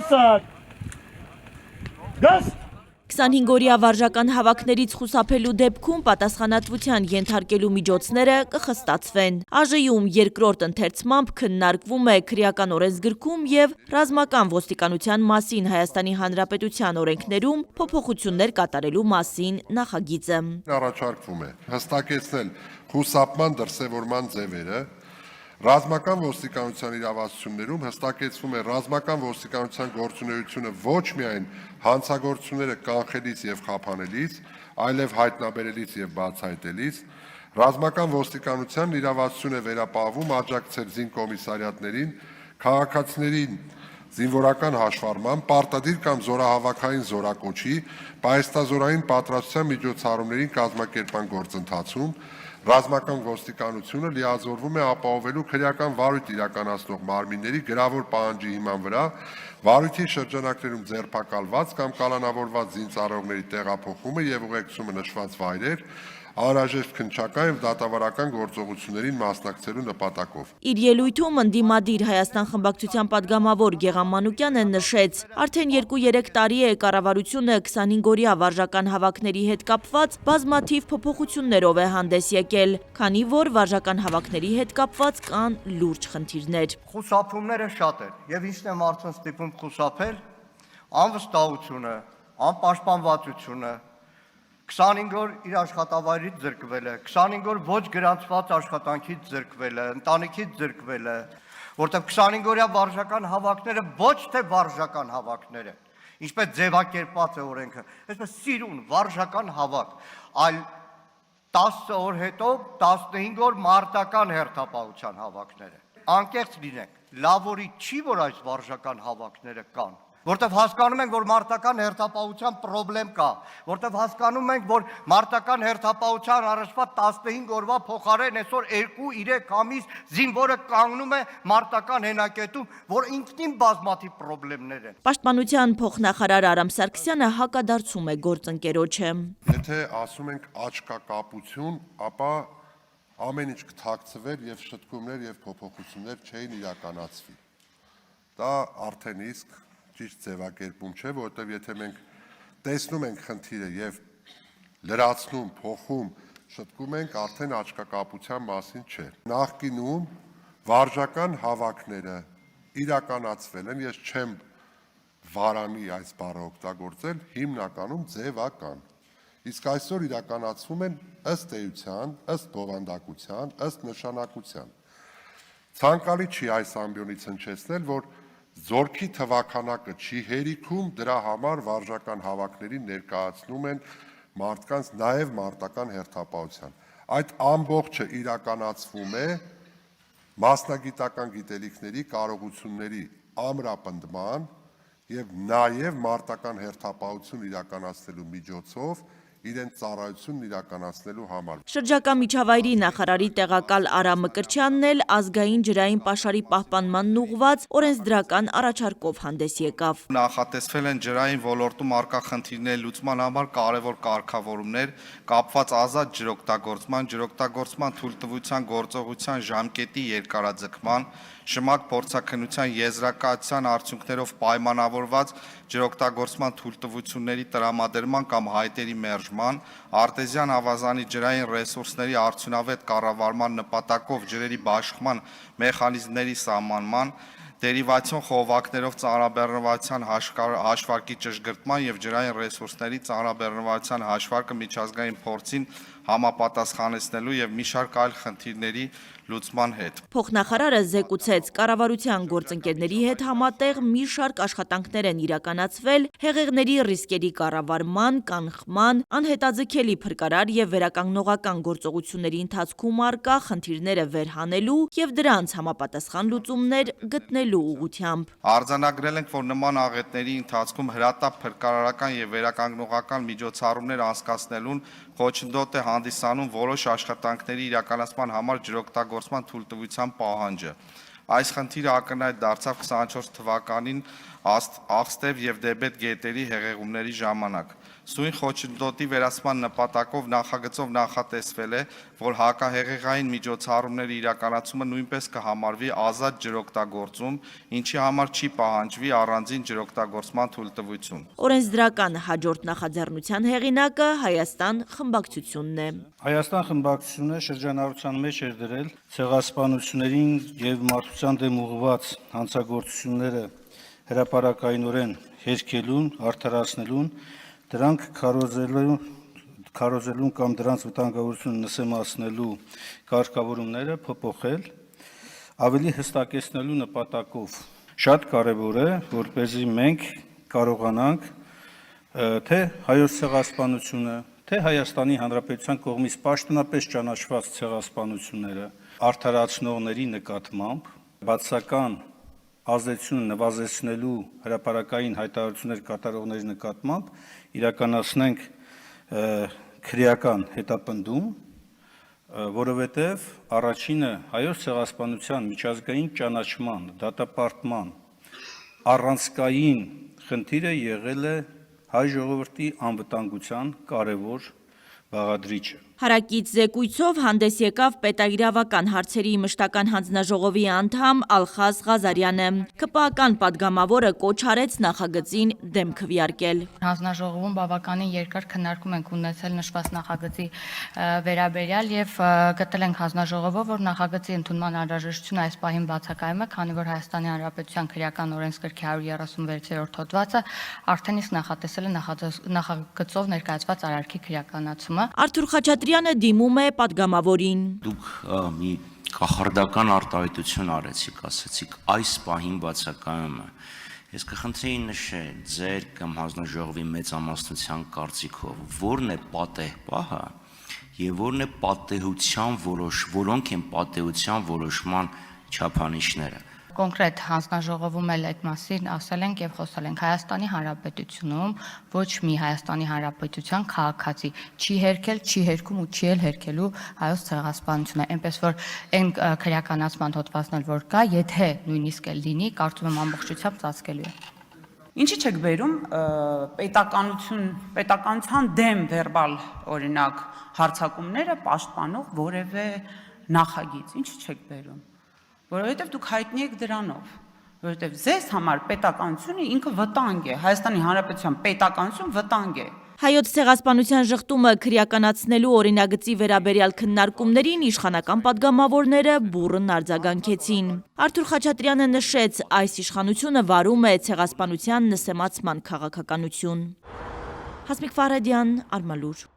Ասած, գաստ, 25-օրյա վարժական հավաքներից խուսափելու դեպքում պատասխանատվության ենթարկելու միջոցները կխստացվեն։ ԱԺ-ում երկրորդ ընթերցմամբ քննարկվում է քրեական օրենսգրքում և ռազմական ոստիկանության մասին Հայաստանի Հանրապետության օրենքներում փոփոխություններ կատարելու մասին նախագիծը։ Առաջարկվում է հստակեցնել խուսափման դրսևորման ձևերը, ռազմական ոստիկանության իրավասություններում հստակեցվում է ռազմական ոստիկանության գործունեությունը ոչ միայն հանցագործությունները կանխելիս և խափանելիս, այլև հայտնաբերելիս և բացահայտելիս, ռազմական ոստիկանության իրավասություն է վերապահվում աջակցել զինկոմիսարիատներին, քաղաքացիներին զինվորական հաշվառման, պարտադիր կամ զորահավաքային զորակոչի, պահեստազորային պատրաստության միջոցառումներին կազմակերպման գործընթացում, ռազմական ոստիկանությունը լիազորվում է ապահովելու քրեական վարույթ իրականացնող մարմինների գրավոր պահանջի հիման վրա վարույթի շրջանակներում ձերբակալված կամ կալանավորված զինծառայողների տեղափոխումը և ուղեկցումը նշված վայրեր, անհրաժեշտ քննչական և դատավարական գործողություններին մասնակցելու նպատակով։ Իր ելույթում ընդդիմադիր Հայաստան խմբակցության պատգամավոր Գեղամ Մանուկյանը նշեց, արդեն 2-3 տարի է կառավարությունը 25-օրյա վարժական հավաքների հետ կապված բազմաթիվ փոփոխություններով է հանդես եկել, քանի որ վարժական հավաքների հետ կապված կան լուրջ խնդիրներ։ Խուսափումները շատ են, եւ ինչն է մարդուն ստիպում խուսափել, անվստահությունը, անպաշտպանվածությունը, 25 օր իր աշխատավայրից զրկվելը, 25 օր ոչ գրանցված աշխատանքից զրկվելը, ընտանիքից զրկվելը, որտեղ 25-օրյա վարժական հավաքները ոչ թե վարժական հավաքներ են, ինչպես ձևակերպված է օրենքը, այսպես սիրուն վարժական հավաք, այլ 10 օր հետո 15 օր մարտական հերթապահության հավաքներ են։ Անկեղծ լինենք, լավորի չի, որ այս վարժական հավաքները կան, որտեղ հասկանում ենք, որ մարտական հերթապահության պրոբլեմ կա, որտեղ հասկանում ենք, որ մարտական հերթապահության առաջվա 15 օրվա փոխարեն այսօր 2-3 ամիս զինվորը կանգնում է մարտական հենակետում, որ ինքնին բազմաթիվ պրոբլեմներ են։ Պաշտպանության փոխնախարար Արամ Սարգսյանը հակադարձում է գործընկերոջը։ Եթե ասում ենք աչքակապություն, ապա ամեն ինչ կթաքցվեր եւ շտկումներ եւ փոփոխություններ չէին իրականացվի։ Դա արդեն իսկ ճիշտ ձևակերպում չէ, որովհետև եթե մենք տեսնում ենք խնդիրը եւ լրացնում, փոխում, շտկում ենք, արդեն աչքակապության մասին չէ։ Նախկինում վարժական հավաքները իրականացվել են, ես չեմ վարանի այս բառը օգտագործել, հիմնականում ձևական։ Իսկ այսօր իրականացվում են ըստ էության, ըստ բովանդակության, ըստ նշանակության։ Ցանկալի չի այս ամբիոնից հնչեցնել, որ զորքի թվաքանակը չի հերիքում, դրա համար վարժական հավաքներին ներկայացնում են մարդկանց նաև մարտական հերթապահության։ Այդ ամբողջը իրականացվում է մասնագիտական գիտելիքների, կարողությունների ամրապնդման եւ նաև մարտական հերթապահություն իրականացնելու միջոցով իրենց ծառայությունն իրականացնելու համար։ Շրջակա միջավայրի նախարարի տեղակալ Արամ Մկրտչյանն էլ ազգային ջրային պաշարի պահպանմանն ուղղված օրենսդրական առաջարկով հանդես եկավ։ Նախատեսվել են ջրային ոլորտում առկա խնդիրների լուծման համար կարևոր կարգավորումներ կապված ազատ ջրօգտագործման թույլտվության գործողության ժամկետի երկարաձգման, շմակ փորձաքննության եզրակացության արդյունքներով պայմանավորված ջրօգտագործման թույլտվությունների տրամադրման կամ հայտերի մերժման, արտեզյան ավազանի ջրային ռեսուրսների արդյունավետ կառավարման նպատակով ջրերի բաշխման մեխանիզմների սահմանման, դերիվացիոն խողովակներով ծանրաբեռնվածության հաշվարկի ճշգրտման և ջրային ռեսուրսների ծանրաբեռնվածության հաշվարկը միջազգային փորձին համապատասխանեցնելու և մի շարք այլ խնդիրների լուծման հետ։ Փոխնախարարը զեկուցեց, կառավարության գործընկերների հետ համատեղ մի շարք աշխատանքներ են իրականացվել հեղեղների ռիսկերի կառավարման, կանխման, անհետաձգելի փրկարար և վերականգնողական գործողությունների ընթացքում առկա խնդիրները վերհանելու և դրանց համապատասխան լուծումներ գտնելու ուղղությամբ։ Արձանագրել ենք, որ նման աղետների ընթացքում հրատապ փրկարարական և վերականգնողական միջոցառումներ անցկացնելուն խոչընդոտ է հանդիսանում որոշ աշխատանքների իրականացման համար ջրօգտագործման թույլտվության պահանջը։ Այս խնդիրը ակնհայտ դարձավ 24 թվականին աղստև եւ դեբետ գետերի հեղեղումների ժամանակ։ Սույն խոչընդոտի վերացման նպատակով նախագծով նախատեսվել է, որ հակահեղեղային միջոցառումների իրականացումը նույնպես կհամարվի ազատ ջրօգտագործում, ինչի համար չի պահանջվի առանձին ջրօգտագործման թույլտվություն։ Օրենսդրական հաջորդ նախաձեռնության հեղինակը Հայաստան խմբակցությունն է։ Հայաստան խմբակցությունը շրջանառության մեջ էր դրել ցեղասպանություններին եւ մարդկության դեմ ուղղված հանցագործությունները հրապարակայնորեն հերքելուն, արդարացնելուն, դրանք քարոզելուն կամ դրանց վտանգավորությունը նսեմացնելու կարգավորումները փոփոխել, ավելի հստակեցնելու նպատակով։ Շատ կարևոր է, որպեսզի մենք կարողանանք թե հայոց ցեղասպանությունը, թե Հայաստանի Հանրապետության կողմից պաշտոնապես ճանաչված ցեղասպանությունները արդարացնողների նկատմամբ բացական ազդեցությունը նվազեցնելու հրապարակային հայտարարություններ կատարողների նկատմամբ իրականացնենք քրեական հետապնդում, որովհետև առաջինը հայոց ցեղասպանության միջազգային ճանաչման, դատապարտման առանցքային խնդիրը եղել է հայ ժողովրդի անվտանգության կարևոր բաղադրիչը։ Հարակից զեկույցով հանդես եկավ պետաիրավական հարցերի մշտական հանձնաժողովի անդամ Ալխազ Ղազարյանը։ ԿՊԱ-կան պատգամավորը կոչ արեց նախագծին դեմ քվեարկել։ Հանձնաժողովում բավականին երկար քննարկում ենք ունեցել նշված նախագծի վերաբերյալ եւ գտել ենք հանձնաժողովով, որ նախագծի ընդունման անհրաժեշտությունը այս պահին բացակայում է, քանի որ Հայաստանի Հանրապետության քրեական օրենսգրքի 136-րդ հոդվածը արդեն իսկ նախատեսել է նախագծով ներկայացված արարքի քրեականացումը։ Արթուր Խաչատրյանը դիմում է պատգամավորին։ Դուք մի կախարդական արտահայտություն արեցիք, ասացիք այս պահին բացակայում է։ Ես կխնդրեի նշել ձեր կամ հանձնաժողովի մեծամասնության կարծիքով, որն է պատեհ պահը եւ որն է պատեհության որոնք են պատեհության որոշման չափանիշները։ Կոնկրետ հանձնաժողովում էլ այդ մասին ասել ենք եւ խոսել ենք Հայաստանի Հանրապետությունում ոչ մի Հայաստանի Հանրապետության քաղաքացի չի հերքել, չի հերքում ու չի էլ հերքելու հայոց ցեղասպանությունը, այնպես որ այն քրեականացման հոդվածն էլ որ կա, եթե նույնիսկ էլ լինի, կարծում եմ ամբողջությամբ ծածկելու է։ Ինչի՞ չեք բերում պետականության դեմ վերբալ օրինակ հարձակումները պաշտպանող որևէ նախագիծ, ինչի՞ չեք բերում։ Որովհետև դուք հայտնի եք դրանով, որովհետև ձեզ համար պետականությունը ինքը վտանգ է, Հայաստանի Հանրապետության պետականություն վտանգ է։ Հայոց ցեղասպանության ժխտումը քրեականացնելու օրինագծի վերաբերյալ քննարկումներին իշխանական պատգամավորները բուռն արձագանքեցին։ Արթուր Խաչատրյանը նշեց, այս իշխանությունը վարում է ցեղասպանության նսեմացման քաղաքականություն։ Հասմիկ Ֆարադյան, Արմալուր։